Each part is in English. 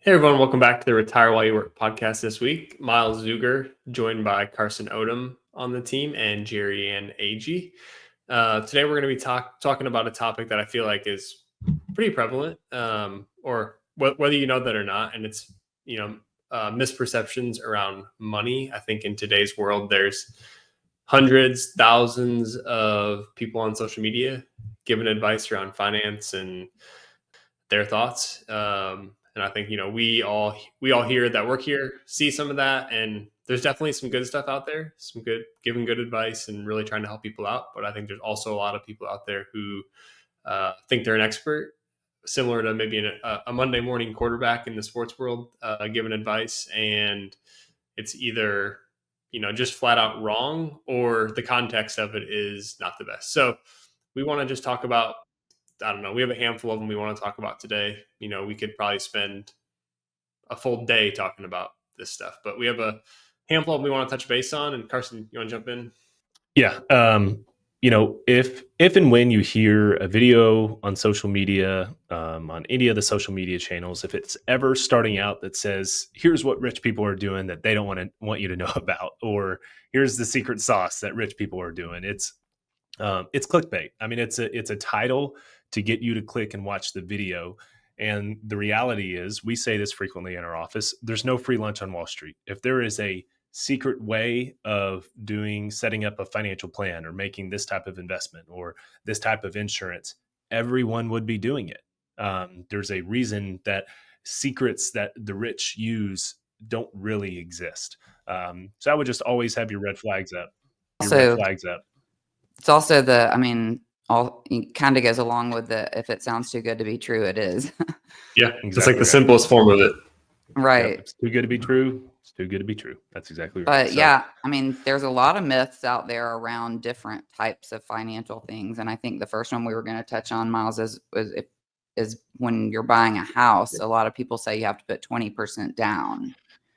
Hey everyone, welcome back to the Retire While You Work podcast this week. Myles Zuger, joined by Carson Odom on the team and Jeri Anne. Today we're going to be talking about a topic that I feel like is pretty prevalent, or whether you know that or not, and it's misperceptions around money. I think in today's world, there's hundreds, thousands of people on social media giving advice around finance and their thoughts. And I think we all here that work here see some of that, and there's definitely some good stuff out there, some good giving good advice and really trying to help people out. But I think there's also a lot of people out there who think they're an expert, similar to maybe a Monday morning quarterback in the sports world giving advice, and it's either just flat out wrong or the context of it is not the best. So we want to just talk about, I don't know, we have a handful of them we want to talk about today. We could probably spend a full day talking about this stuff, but we have a handful of them we want to touch base on. And Carson, you want to jump in? Yeah. If and when you hear a video on social media, on any of the social media channels, if it's ever starting out that says, here's what rich people are doing that they don't want you to know about, or here's the secret sauce that rich people are doing, it's clickbait. I mean, it's a title to get you to click and watch the video. And the reality is, we say this frequently in our office, there's no free lunch on Wall Street. If there is a secret way of setting up a financial plan or making this type of investment or this type of insurance, everyone would be doing it. There's a reason that secrets that the rich use don't really exist. So I would just always have your red flags up. It's also it kind of goes along with if it sounds too good to be true, it is. Yeah, exactly. It's like the simplest form of it. Right. Yep, it's too good to be true. It's too good to be true. That's exactly right. But yeah, there's a lot of myths out there around different types of financial things. And I think the first one we were going to touch on, Myles, is when you're buying a house, a lot of people say you have to put 20% down.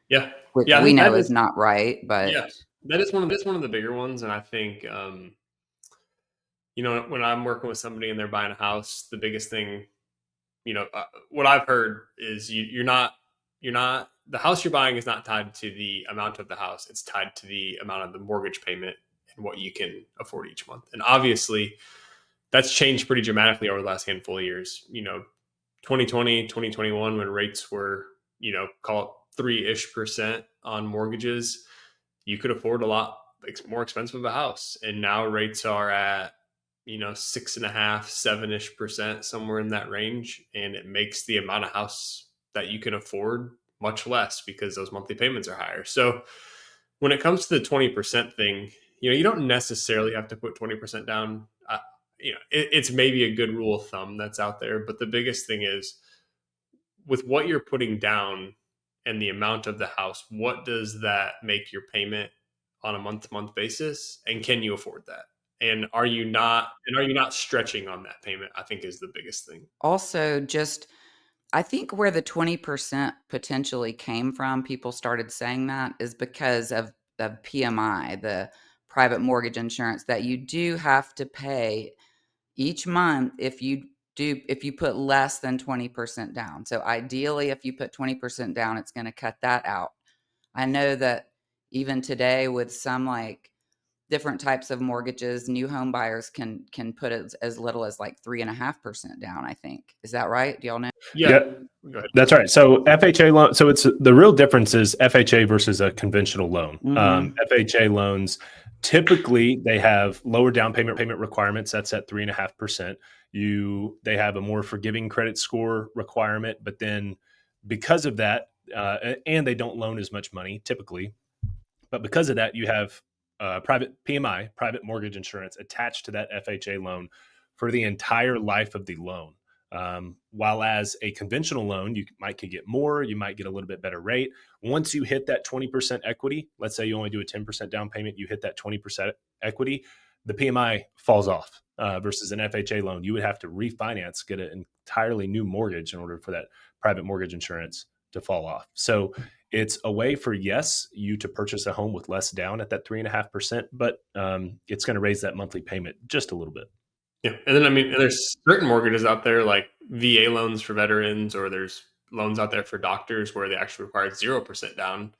Yeah. Which we know is not right, but yeah, that is one of the bigger ones. And I think, when I'm working with somebody and they're buying a house, the biggest thing, what I've heard is the house you're buying is not tied to the amount of the house. It's tied to the amount of the mortgage payment and what you can afford each month. And obviously that's changed pretty dramatically over the last handful of years. 2020, 2021, when rates were, call it 3% on mortgages, you could afford a lot more expensive of a house. And now rates are at, 6.5%, 7%, somewhere in that range. And it makes the amount of house that you can afford much less because those monthly payments are higher. So when it comes to the 20% thing, you don't necessarily have to put 20% down. It's maybe a good rule of thumb that's out there. But the biggest thing is, with what you're putting down and the amount of the house, what does that make your payment on a month-to-month basis? And can you afford that? And are you not stretching on that payment? I think is the biggest thing. Also, I think where the 20% potentially came from, people started saying that, is because of the PMI, the private mortgage insurance, that you do have to pay each month if you put less than 20% down. So ideally, if you put 20% down, it's going to cut that out. I know that even today with some different types of mortgages, new home buyers can put as little as 3.5% down, I think. Is that right? Do y'all know? Yeah. That's right. So FHA loan. So it's the real difference is FHA versus a conventional loan. Mm-hmm. FHA loans, typically they have lower down payment requirements. That's at 3.5%. They have a more forgiving credit score requirement, but then because of that, and they don't loan as much money typically, but because of that, you have private PMI, private mortgage insurance, attached to that FHA loan for the entire life of the loan. While as a conventional loan, you could get more, you might get a little bit better rate. Once you hit that 20% equity, let's say you only do a 10% down payment, you hit that 20% equity, the PMI falls off versus an FHA loan. You would have to refinance, get an entirely new mortgage in order for that private mortgage insurance to fall off. So it's a way for, you to purchase a home with less down at that 3.5%, but it's going to raise that monthly payment just a little bit. Yeah. And then, there's certain mortgages out there like VA loans for veterans, or there's loans out there for doctors where they actually require 0% down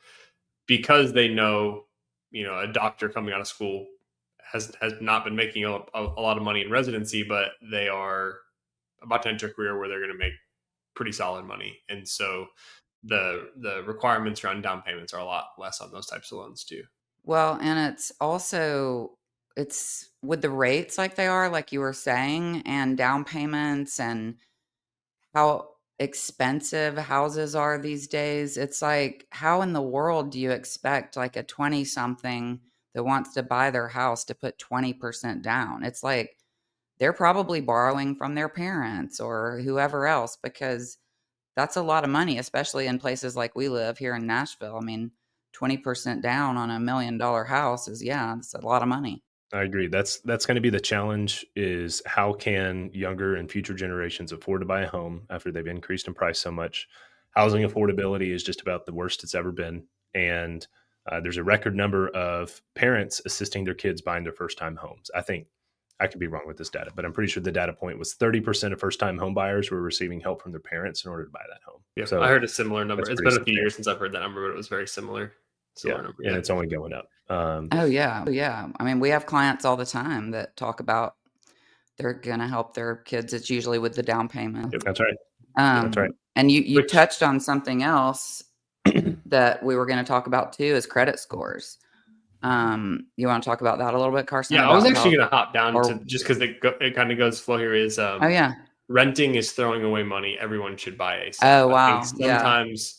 because they know, a doctor coming out of school has not been making a lot of money in residency, but they are about to enter a career where they're going to make pretty solid money. And so the requirements around down payments are a lot less on those types of loans too. Well, and it's also it's with the rates like they are, like you were saying, and down payments and how expensive houses are these days. It's like, how in the world do you expect like a 20 something that wants to buy their house to put 20% down? It's like they're probably borrowing from their parents or whoever else because that's a lot of money, especially in places like we live here in Nashville. I mean, 20% down on $1 million house is, yeah, it's a lot of money. I agree. That's going to be the challenge is how can younger and future generations afford to buy a home after they've increased in price so much? Housing affordability is just about the worst it's ever been. And there's a record number of parents assisting their kids buying their first time homes. I think I could be wrong with this data, but I'm pretty sure the data point was 30% of first time home buyers were receiving help from their parents in order to buy that home. Yeah, So I heard a similar number. that's It's pretty been a few substantial. years since I've heard that number, but it was very similar. Yeah. Number. And it's only going up. Oh, yeah. Oh, yeah. I mean, we have clients all the time that talk about they're going to help their kids. It's usually with the down payment. Yep. That's right. That's right. And you Which- touched on something else that we were going to talk about too is credit scores. You want to talk about that a little bit, Carson? Yeah, I was actually going to hop down or- to just because it kind of goes flow here is Oh, yeah. renting is throwing away money. Everyone should buy ASAP. Oh, wow. I think sometimes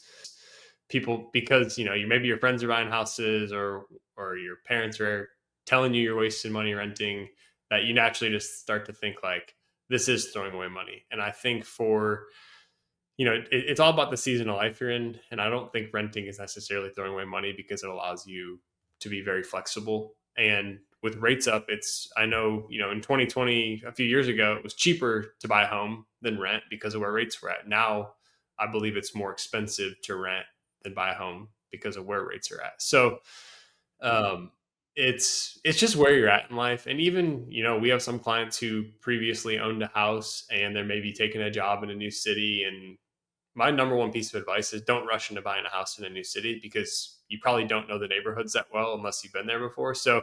people, because maybe your friends are buying houses or your parents are telling you you're wasting money renting, that you naturally just start to think like this is throwing away money. And I think for it's all about the season of life you're in, and I don't think renting is necessarily throwing away money because it allows you to be very flexible. And with rates up, I know in 2020, a few years ago, it was cheaper to buy a home than rent because of where rates were at. Now I believe it's more expensive to rent than buy a home because of where rates are at. So it's just where you're at in life. And even we have some clients who previously owned a house and they're maybe taking a job in a new city. And my number one piece of advice is don't rush into buying a house in a new city because you probably don't know the neighborhoods that well unless you've been there before. So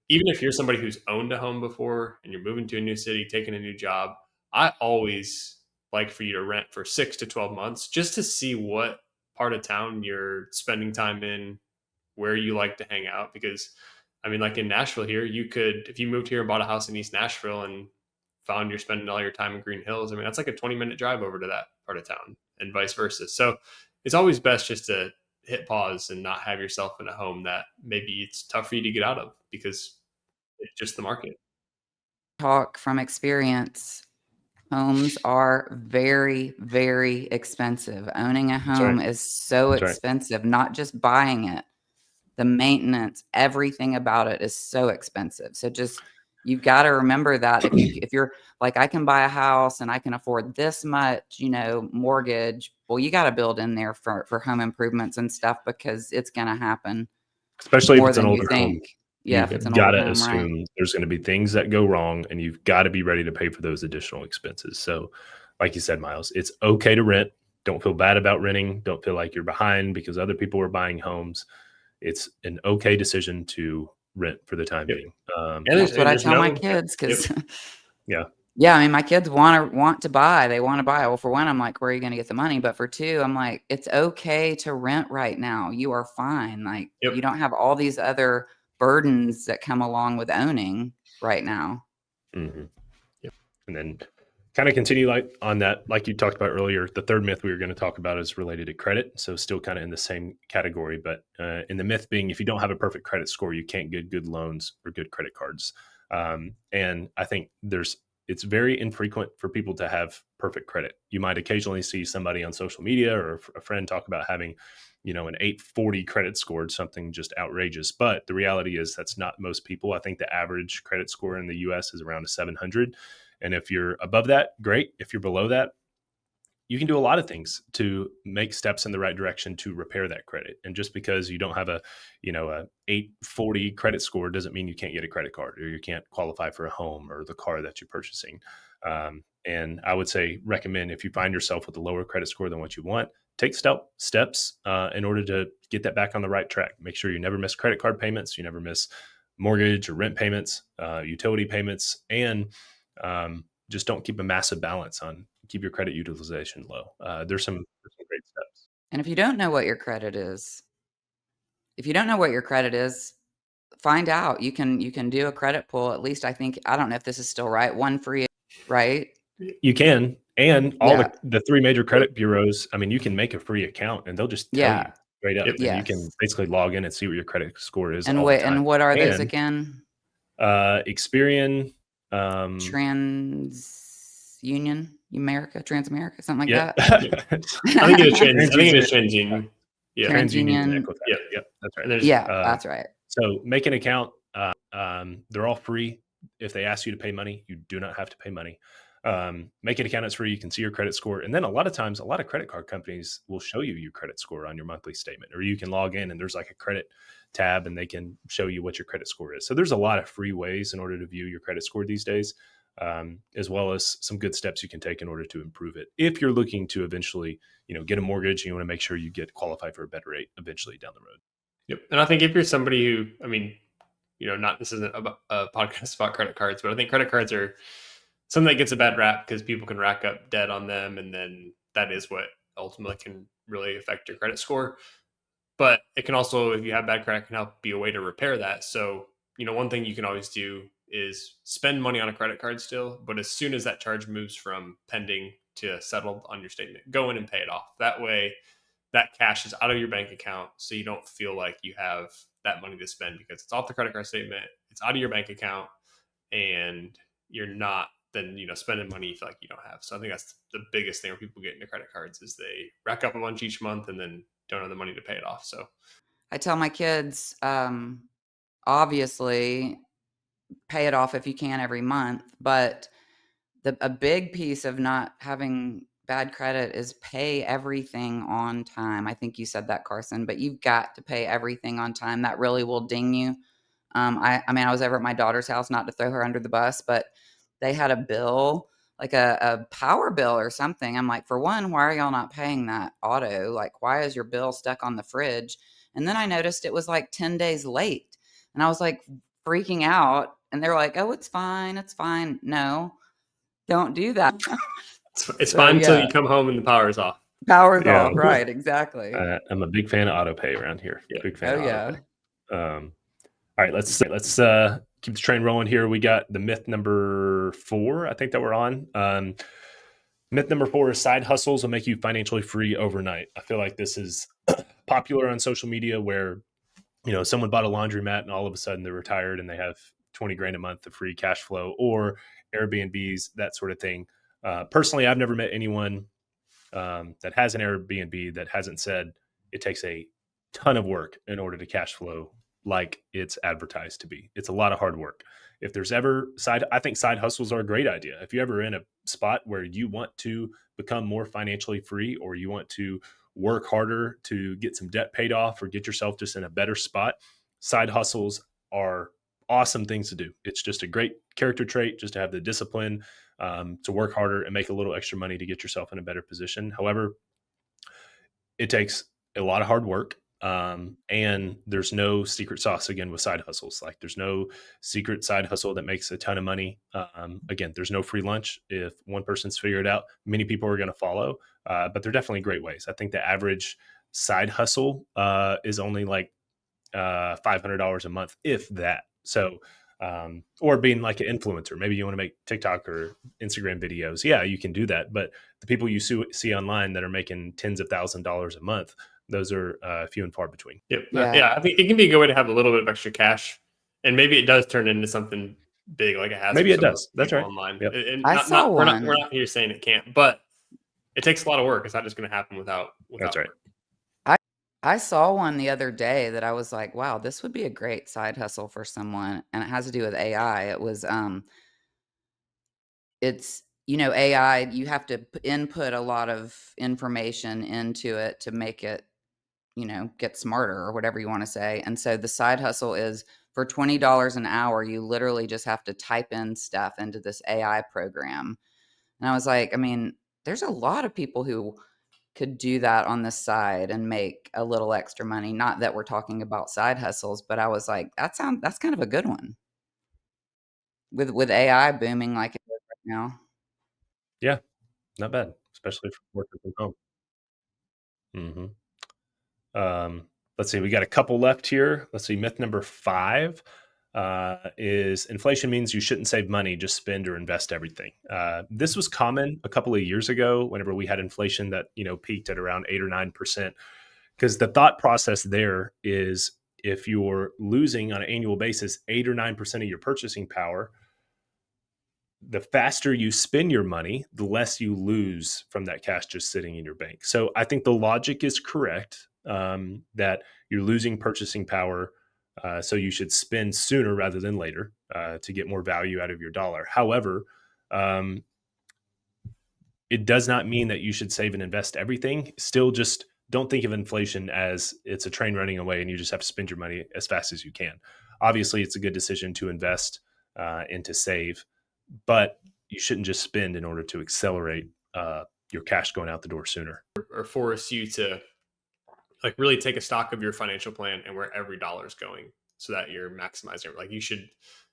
even if you're somebody who's owned a home before and you're moving to a new city, taking a new job, I always like for you to rent for 6 to 12 months just to see what part of town you're spending time in, where you like to hang out. Because I mean, like in Nashville here, you could, if you moved here and bought a house in East Nashville and found you're spending all your time in Green Hills, I mean, that's like a 20-minute drive over to that part of town and vice versa. So it's always best just to hit pause and not have yourself in a home that maybe it's tough for you to get out of because it's just the market. Talk from experience. Homes are very, very expensive. Owning a home is so expensive, not just buying it. The maintenance, everything about it is so expensive. So just you've got to remember that if you're like, I can buy a house and I can afford this much, mortgage. Well, you got to build in there for home improvements and stuff because it's going to happen. Especially if it's an older home. Yeah, if it's an got older to home, assume right? there's going to be things that go wrong, and you've got to be ready to pay for those additional expenses. So, like you said, Myles, it's okay to rent. Don't feel bad about renting. Don't feel like you're behind because other people are buying homes. It's an okay decision to rent for the time being. And that's what I tell my kids because, yeah. I mean, my kids want to buy. They want to buy. Well, for one, I'm like, where are you going to get the money? But for two, I'm like, it's okay to rent right now. You are fine. Like you don't have all these other burdens that come along with owning right now. Mm-hmm. Yep. And then kind of continue on that, like you talked about earlier, the third myth we were going to talk about is related to credit. So still kind of in the same category, but in the myth being, if you don't have a perfect credit score, you can't get good loans or good credit cards. And I think it's very infrequent for people to have perfect credit. You might occasionally see somebody on social media or a friend talk about having, an 840 credit score, something just outrageous. But the reality is that's not most people. I think the average credit score in the US is around a 700. And if you're above that, great. If you're below that, you can do a lot of things to make steps in the right direction to repair that credit. And just because you don't have a 840 credit score doesn't mean you can't get a credit card or you can't qualify for a home or the car that you're purchasing. And I would say recommend, if you find yourself with a lower credit score than what you want, take steps in order to get that back on the right track. Make sure you never miss credit card payments, you never miss mortgage or rent payments, utility payments, and just don't keep a massive balance on, keep your credit utilization low. There's some great steps. And if you don't know what your credit is, find out. You can do a credit pull. At least I think, I don't know if this is still right. One free, right? You can, and all Yeah. the three major credit bureaus, I mean, you can make a free account and they'll just tell you Yeah. straight up, Yep. and you can Yes. basically log in and see what your credit score is And all the time. what are those And again? Experian, Transamerica, something like yeah. that. I think it is TransUnion. Yeah. TransUnion and TransUnion. Equifax. Yep. Yep, that's And right. Yeah, that's right. So make an account. They're all free. If they ask you to pay money, you do not have to pay money. Make an account. It's free. You can see your credit score. And then a lot of times, a lot of credit card companies will show you your credit score on your monthly statement, or you can log in and there's like a credit tab and they can show you what your credit score is. So there's a lot of free ways in order to view your credit score these days, as well as some good steps you can take in order to improve it. If you're looking to eventually, get a mortgage, and you want to make sure you get qualified for a better rate eventually down the road. Yep. And I think if you're somebody who, this isn't a podcast about credit cards, but I think credit cards are something that gets a bad rap because people can rack up debt on them. And then that is what ultimately can really affect your credit score. But it can also, if you have bad credit, can help be a way to repair that. So, one thing you can always do is spend money on a credit card still, but as soon as that charge moves from pending to settled on your statement, go in and pay it off. That way, that cash is out of your bank account, so you don't feel like you have that money to spend because it's off the credit card statement, it's out of your bank account, and you're not then spending money you feel like you don't have. So I think that's the biggest thing where people get into credit cards is they rack up a bunch each month and then don't have the money to pay it off. So I tell my kids, obviously, pay it off if you can every month, but a big piece of not having bad credit is pay everything on time. I think you said that, Carson, but you've got to pay everything on time. That really will ding you. I was over at my daughter's house, not to throw her under the bus, but they had a bill, like a power bill or something. I'm like, for one, why are y'all not paying that auto? Like, why is your bill stuck on the fridge? And then I noticed it was like 10 days late. And I was like freaking out. And they're like, oh, it's fine. It's fine. No, don't do that. it's fine until you come home and the power's off. Power's off. Right. Exactly. I'm a big fan of auto pay around here. Yeah. Big fan of auto pay. All right, let's keep the train rolling here. We got the myth number 4, I think, that we're on. Myth number 4 is side hustles will make you financially free overnight. I feel like this is popular on social media where, someone bought a laundromat and all of a sudden they're retired and they have 20 grand a month of free cash flow, or Airbnbs, that sort of thing. Personally, I've never met anyone that has an Airbnb that hasn't said it takes a ton of work in order to cash flow like it's advertised to be. It's a lot of hard work. If there's ever I think side hustles are a great idea. If you're ever in a spot where you want to become more financially free, or you want to work harder to get some debt paid off, or get yourself just in a better spot, side hustles are awesome things to do. It's just a great character trait just to have the discipline to work harder and make a little extra money to get yourself in a better position. However, it takes a lot of hard work. And there's no secret sauce again with side hustles. Like, there's no secret side hustle that makes a ton of money. Again, there's no free lunch. If one person's figured it out, many people are going to follow. But they're definitely great ways. I think the average side hustle is only like $500 a month, if that. So, or being like an influencer, maybe you want to make TikTok or Instagram videos. Yeah, you can do that. But the people you see online that are making tens of $1,000s a month, those are few and far between. Yep. Yeah. I think it can be a good way to have a little bit of extra cash, and maybe it does turn into something big, like it has. Maybe it does. That's right. Online. Yep. And we're not here saying it can't, but it takes a lot of work. It's not just going to happen without. That's right. Work. I saw one the other day that I was like, wow, this would be a great side hustle for someone. And it has to do with AI. It was, it's, AI, you have to input a lot of information into it to make it, get smarter, or whatever you want to say. And so the side hustle is for $20 an hour, you literally just have to type in stuff into this AI program. And I was like, I mean, there's a lot of people who could do that on the side and make a little extra money. Not that we're talking about side hustles, but I was like, that's kind of a good one with AI booming like it is right now. Yeah, not bad, especially for working from home. hmm let's see, we got a couple left here. Let's see, myth number 5 is inflation means you shouldn't save money, just spend or invest everything. This was common a couple of years ago whenever we had inflation that peaked at around 8 or 9%. Because the thought process there is if you're losing on an annual basis 8 or 9% of your purchasing power, the faster you spend your money, the less you lose from that cash just sitting in your bank. So I think the logic is correct, that you're losing purchasing power. So you should spend sooner rather than later to get more value out of your dollar. However, um, it does not mean that you should save and invest everything. Still, just don't think of inflation as it's a train running away and you just have to spend your money as fast as you can. Obviously, it's a good decision to invest and to save, but you shouldn't just spend in order to accelerate your cash going out the door sooner. Or force you to like really take a stock of your financial plan and where every dollar is going so that you're maximizing it. Like you should,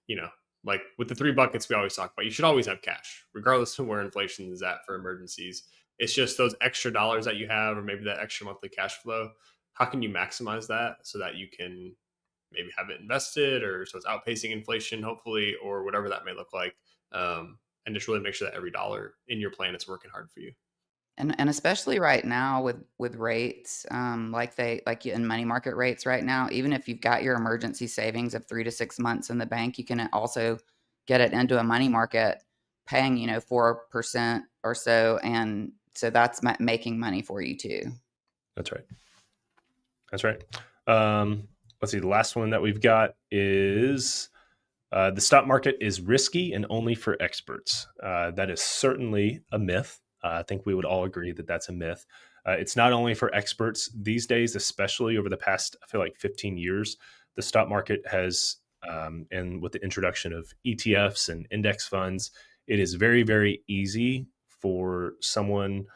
you know, like with the 3 buckets we always talk about, you should always have cash, regardless of where inflation is at for emergencies. It's just those extra dollars that you have, or maybe that extra monthly cash flow. How can you maximize that so that you can maybe have it invested, or so it's outpacing inflation, hopefully, or whatever that may look like. And just really make sure that every dollar in your plan is working hard for you. And especially right now with rates, like in money market rates right now, even if you've got your emergency savings of 3 to 6 months in the bank, you can also get it into a money market, paying 4% or so, and so that's making money for you too. That's right. That's right. Let's see. The last one that we've got is the stock market is risky and only for experts. That is certainly a myth. I think we would all agree that that's a myth. It's not only for experts these days, especially over the past, I feel like 15 years, the stock market has, and with the introduction of ETFs and index funds, it is very, very easy for someone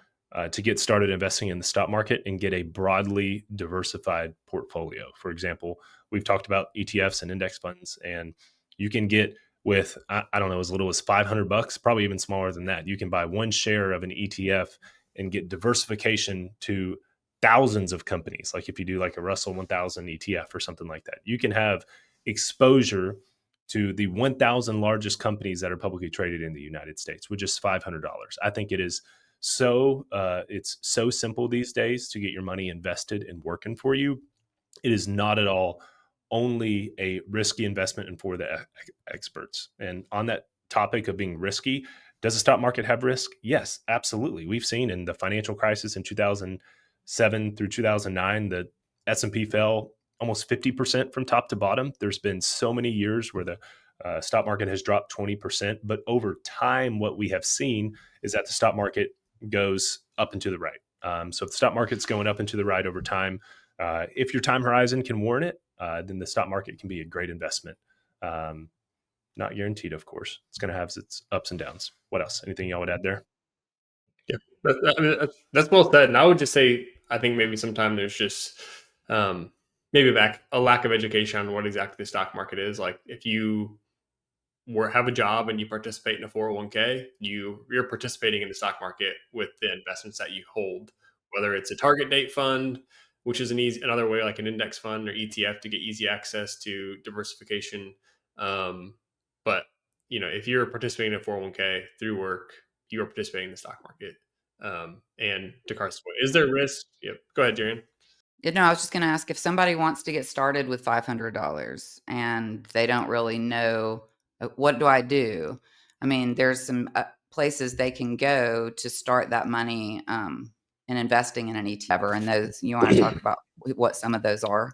to get started investing in the stock market and get a broadly diversified portfolio. For example, we've talked about ETFs and index funds, and you can get with, I don't know, as little as $500, probably even smaller than that. You can buy one share of an ETF and get diversification to thousands of companies. Like if you do like a Russell 1000 ETF or something like that, you can have exposure to the 1,000 largest companies that are publicly traded in the United States with just $500. I think it is it's so simple these days to get your money invested and working for you. It is not at all only a risky investment and for the experts. And on that topic of being risky, does the stock market have risk? Yes, absolutely. We've seen in the financial crisis in 2007 through 2009, the S&P fell almost 50% from top to bottom. There's been so many years where the stock market has dropped 20%. But over time, what we have seen is that the stock market goes up and to the right. So if the stock market's going up and to the right over time, if your time horizon can warrant it, then the stock market can be a great investment. Not guaranteed, of course. It's going to have its ups and downs. What else? Anything y'all would add there? Yeah, I mean, that's well said. And I would just say, I think maybe sometimes there's just maybe a lack of education on what exactly the stock market is. Like if you have a job and you participate in a 401k, you're participating in the stock market with the investments that you hold, whether it's a target date fund, which is another way like an index fund or ETF to get easy access to diversification. But if you're participating in a 401k through work, you are participating in the stock market. And to Carson's point, is there risk? Yep. Go ahead, Jerian. I was just going to ask if somebody wants to get started with $500 and they don't really know, what do I do? I mean, there's some places they can go to start that money in investing in an ETF. And those, you want to talk about what some of those are?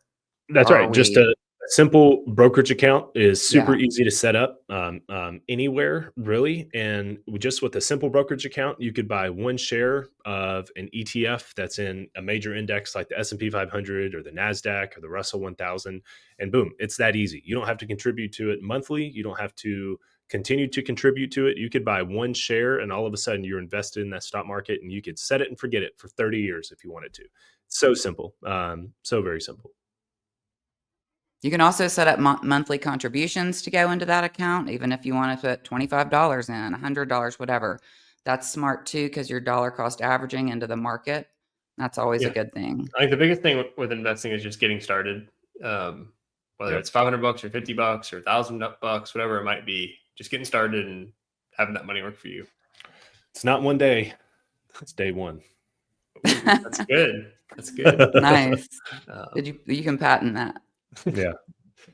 That's Or right. Just a simple brokerage account is super Yeah. easy to set up anywhere, really. And just with a simple brokerage account, you could buy one share of an ETF that's in a major index like the S&P 500 or the NASDAQ or the Russell 1000. And boom, it's that easy. You don't have to contribute to it monthly. You don't have to continue to contribute to it. You could buy one share and all of a sudden you're invested in that stock market, and you could set it and forget it for 30 years if you wanted to. So simple. So very simple. You can also set up monthly contributions to go into that account, even if you want to put $25 in, $100, whatever. That's smart too, because you're dollar cost averaging into the market. That's always a good thing. I think the biggest thing with investing is just getting started. Whether it's $500 or $50 or $1,000, whatever it might be, just getting started and having that money work for you. It's not one day. It's day one. Ooh, that's good. That's good. Nice. You can patent that. Yeah.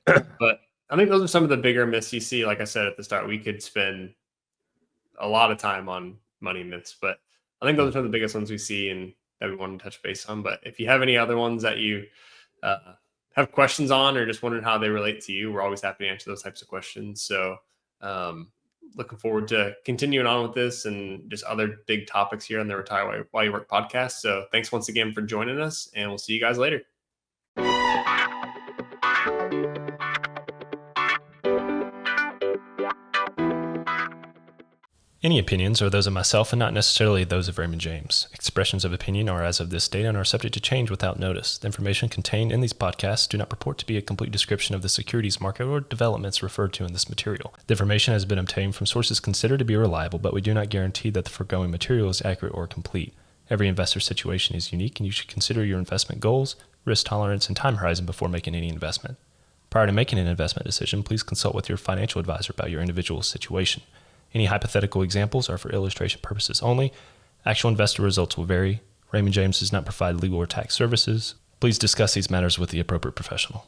But I think those are some of the bigger myths you see. Like I said at the start, we could spend a lot of time on money myths, but I think those are some of the biggest ones we see and that we want to touch base on. But if you have any other ones that you have questions on or just wondering how they relate to you, we're always happy to answer those types of questions. So looking forward to continuing on with this and just other big topics here on the Retire While You Work podcast. So thanks once again for joining us, and we'll see you guys later. Any opinions are those of myself and not necessarily those of Raymond James. Expressions of opinion are as of this date and are subject to change without notice. The information contained in these podcasts do not purport to be a complete description of the securities market or developments referred to in this material. The information has been obtained from sources considered to be reliable, but we do not guarantee that the foregoing material is accurate or complete. Every investor situation is unique, and you should consider your investment goals, risk tolerance, and time horizon before making any investment. Prior to making an investment decision, please consult with your financial advisor about your individual situation. Any hypothetical examples are for illustration purposes only. Actual investor results will vary. Raymond James does not provide legal or tax services. Please discuss these matters with the appropriate professional.